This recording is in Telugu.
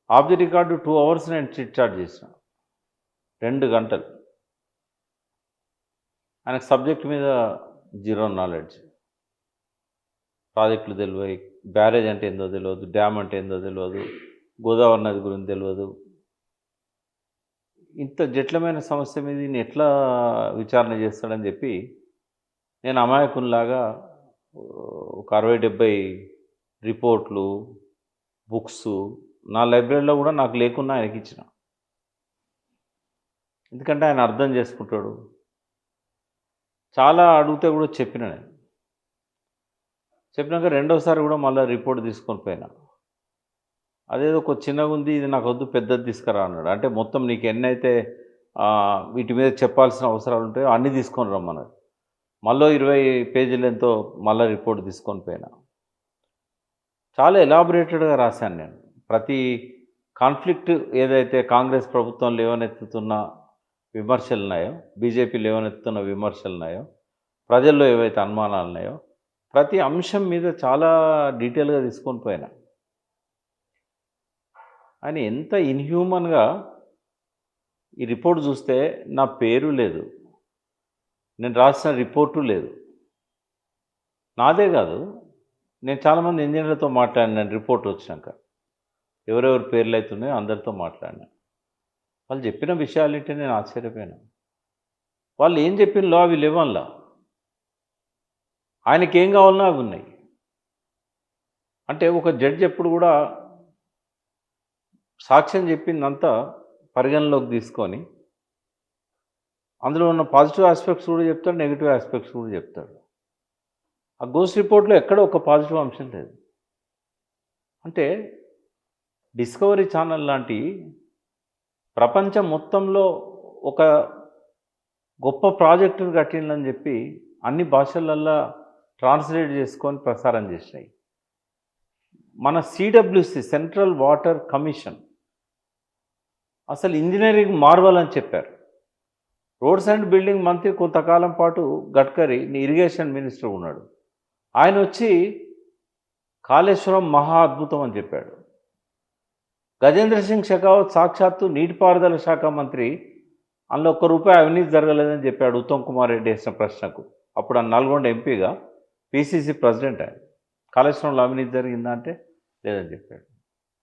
ఆఫ్ ది రికార్డు 2 అవర్స్ నేను చిట్ చాట్ చేసిన. 2 గంటలు. ఆయనకు సబ్జెక్ట్ మీద జీరో నాలెడ్జ్. ప్రాజెక్టులు తెలవయి, బ్యారేజ్ అంటే ఏందో తెలవదు, డ్యామ్ అంటే ఏందో తెలవదు, గోదావరి నది గురించి తెలవదు. ఇంత జటిలమైన సమస్య మీద ఈయన ఎట్లా విచారణ చేస్తాడని చెప్పి నేను అమాయకునిలాగా ఒక 60-70 రిపోర్ట్లు, బుక్సు నా లైబ్రరీలో కూడా నాకు లేకున్నా ఆయనకి ఇచ్చిన. ఎందుకంటే ఆయన అర్థం చేసుకుంటాడు. చాలా అడిగితే కూడా చెప్పిన నేను. చెప్పినాక రెండోసారి కూడా మళ్ళీ రిపోర్ట్ తీసుకొని పోయినా. అదేదో ఒక చిన్నగా ఉంది, ఇది నాకు వద్దు, పెద్దది తీసుకురా అన్నాడు. అంటే మొత్తం నీకు ఎన్నైతే వీటి మీద చెప్పాల్సిన అవసరాలు ఉంటాయో అన్నీ తీసుకొని రమ్మన్నాడు. మళ్ళీ 20 పేజీలు ఎంతో మళ్ళీ రిపోర్ట్ తీసుకొని పోయినా. చాలా ఎలాబొరేటెడ్గా రాశాను నేను. ప్రతి కాన్ఫ్లిక్ట్ ఏదైతే కాంగ్రెస్ ప్రభుత్వం లేవనెత్తుతున్న విమర్శలు ఉన్నాయో, బీజేపీ లేవనెత్తుతున్న విమర్శలు ఉన్నాయో, ప్రజల్లో ఏవైతే అనుమానాలు ఉన్నాయో, ప్రతి అంశం మీద చాలా డీటెయిల్గా తీసుకొని పోయినా. ఆయన ఎంత ఇన్హ్యూమన్గా ఈ రిపోర్ట్ చూస్తే నా పేరు లేదు, నేను రాసిన రిపోర్టు లేదు. నాదే కాదు, నేను చాలామంది ఇంజనీర్లతో మాట్లాడినాను రిపోర్ట్ వచ్చినాక. ఎవరెవరి పేర్లు అవుతున్నాయో అందరితో మాట్లాడినా. వాళ్ళు చెప్పిన విషయాలంటే నేను ఆశ్చర్యపోయాను. వాళ్ళు ఏం చెప్పినలో అవి లేవన్లా. ఆయనకి ఏం కావాలన్నా అవి ఉన్నాయి. అంటే ఒక జడ్జి ఎప్పుడు కూడా సాక్ష్యం చెప్పిందంతా పరిగణలోకి తీసుకొని అందులో ఉన్న పాజిటివ్ ఆస్పెక్ట్స్ కూడా చెప్తాడు, నెగిటివ్ ఆస్పెక్ట్స్ కూడా చెప్తాడు. ఆ గోస్ట్ రిపోర్ట్లో ఎక్కడ ఒక పాజిటివ్ అంశం లేదు. అంటే డిస్కవరీ ఛానల్ లాంటి ప్రపంచం మొత్తంలో ఒక గొప్ప ప్రాజెక్టును కట్టిందని చెప్పి అన్ని భాషలల్లో ట్రాన్స్లేట్ చేసుకొని ప్రసారం చేసినాయి. మన సిడబ్ల్యూసి సెంట్రల్ వాటర్ కమిషన్ అసలు ఇంజనీరింగ్ మార్వల్ అని చెప్పారు. రోడ్స్ అండ్ బిల్డింగ్ మంత్రి కొంతకాలం పాటు గడ్కరీ ఇరిగేషన్ మినిస్టర్ ఉన్నాడు. ఆయన వచ్చి కాళేశ్వరం మహా అద్భుతం అని చెప్పాడు. గజేంద్ర సింగ్ షెకావత్ సాక్షాత్తు నీటిపారుదల శాఖ మంత్రి, అందులో ₹1 అవినీతి జరగలేదని చెప్పాడు ఉత్తమ్ కుమార్ రెడ్డి వేసిన ప్రశ్నకు. అప్పుడు ఆ నల్గొండ ఎంపీగా, పిసిసి ప్రెసిడెంట్ ఆయన. కాళేశ్వరంలో అవినీతి జరిగిందా అంటే లేదని చెప్పాడు.